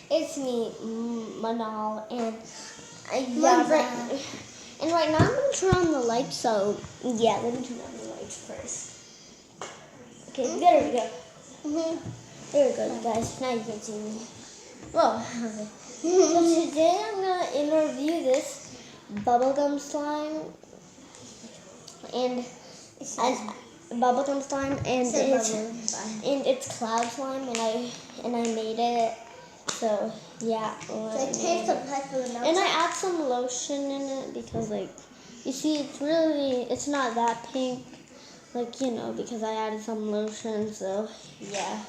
It's me, Manal, and Manal. and right now I'm gonna turn on the lights. So yeah, let me turn on the lights first. Okay, there we go. There we go, guys. Now you can see me. Well, okay. So today I'm gonna interview this bubblegum slime and bubblegum slime and it's cloud slime and I made it. So yeah. And I add some lotion in it because you see it's not that pink, because I added some lotion. So yeah.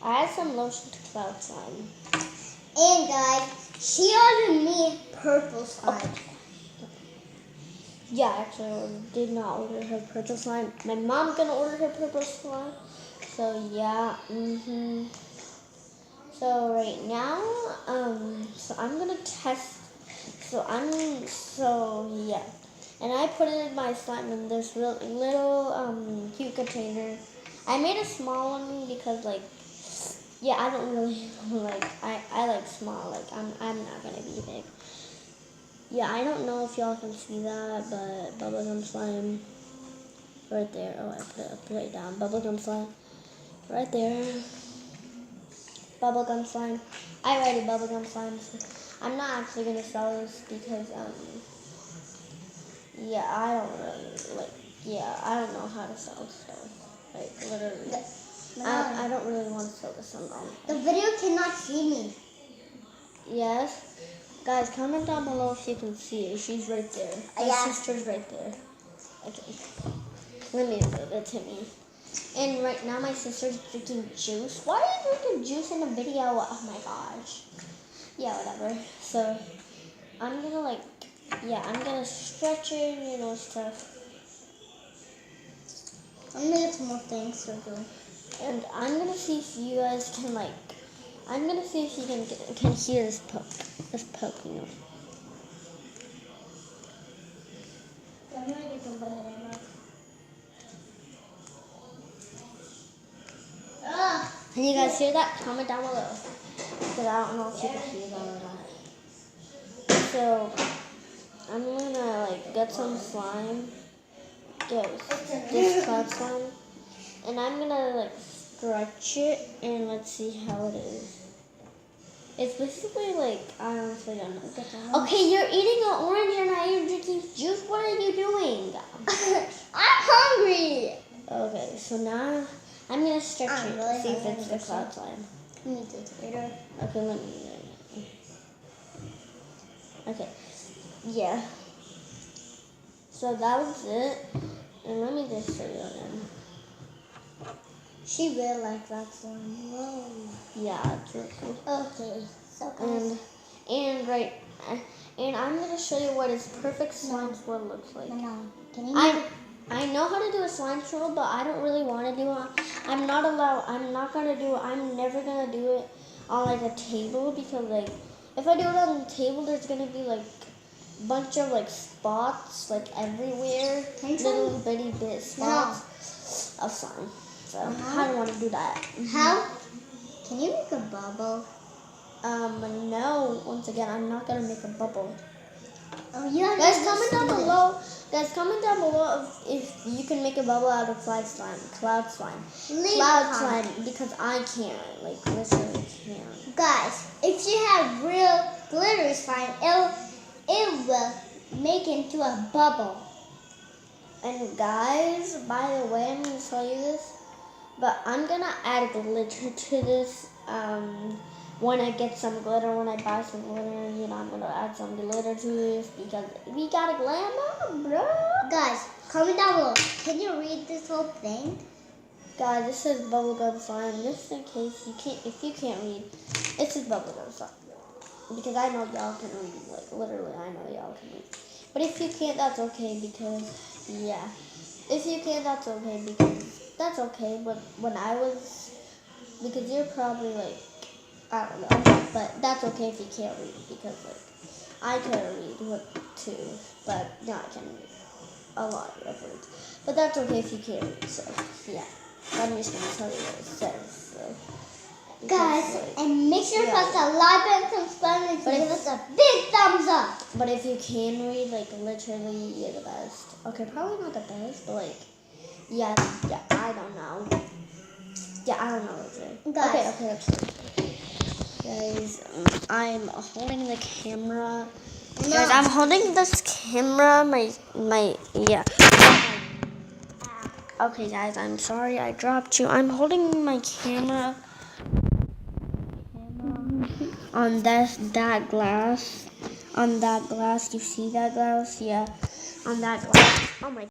I add some lotion to cloud slime. And guys, she ordered me purple slime. Yeah, actually, I did not order her purple slime. My mom's gonna order her purple slime. So yeah. So right now, so I'm gonna test. So yeah. And I put it in my slime in this little cute container. I made a small one because yeah, I don't really I like small. I'm not gonna be big. Yeah, I don't know if y'all can see that, but bubblegum slime right there. Oh, I put it upside down. Bubblegum slime right there. Bubblegum slime. I write bubblegum slime. I'm not actually gonna sell this because yeah, I don't really I don't know how to sell stuff. Literally. I don't really want to sell this on. The video cannot see me. Yes. Guys, comment down below if you can see her. She's right there. My sister's right there. Okay. Let me move it to me. And right now my sister's drinking juice. Why are you drinking juice in a video? Oh my gosh. Yeah, whatever. So I'm gonna I'm gonna stretch it, stuff. I'm gonna get some more things to do. And I'm gonna see if you guys can I'm gonna see if you can hear this poking. I'm gonna get some banana. Can you guys hear that? Comment down below. Because I don't know if you can hear that or not. So I'm gonna get some slime. This cloud slime. And I'm gonna stretch it and let's see how it is. It's basically I honestly don't know. Okay, you're eating an orange and now you're drinking juice. What are you doing? I'm hungry. Okay, so now I'm gonna stretch it to see if it's the cloud slime. Let me do it later. Okay, let me. Okay, yeah. So that was it. And let me just show you again. She really likes that slime. Whoa. Yeah, it's really cool. Okay, so guys. And I'm gonna show you what his perfect slime swirl looks like. No. Can you? I know how to do a slime swirl, but I don't really want to do it. I'm not gonna do it. I'm never gonna do it on a table because if I do it on the table, there's gonna be a bunch of spots everywhere, little bitty bit spots of slime. So I don't want to do that. How? Can you make a bubble? No. Once again, I'm not gonna make a bubble. Oh, yeah. Guys, comment down below. Guys, comment down below if you can make a bubble out of cloud slime. Cloud slime, because I can't. Literally can't. Guys, if you have real glitter slime, it will make into a bubble. And guys, by the way, I'm gonna tell you this, but I'm gonna add glitter to this. When I get some glitter, when I buy some glitter, I'm gonna add some glitter to this because we got a glam on, bro. Guys, comment down below. Can you read this whole thing? Guys, this is bubblegum slime. Just in case if you can't read, this is bubblegum slime. Because I know y'all can read, literally, I know y'all can read. But if you can't, that's okay because, yeah. If you can't, that's okay because, that's okay. But when I was, because you're probably I don't know. But that's okay if you can't read because, I can read too. But now I can read a lot of words. But that's okay if you can't read, so, yeah. I'm just going to tell you what it says. So. Guys, Like, and make sure to yeah. press the like button, subscribe, and But give if- us a big thumbs up. But if you can read, like, literally, you're the best. Okay, probably not the best, but, like, yeah, I don't know. Yeah, I don't know what to say. Guys. Okay, that's it. Guys, I'm holding the camera. Guys, I'm holding this camera, yeah. Okay, guys, I'm sorry I dropped you. I'm holding my camera on that glass. On that glass, you see that glass? Yeah, on that glass. Oh my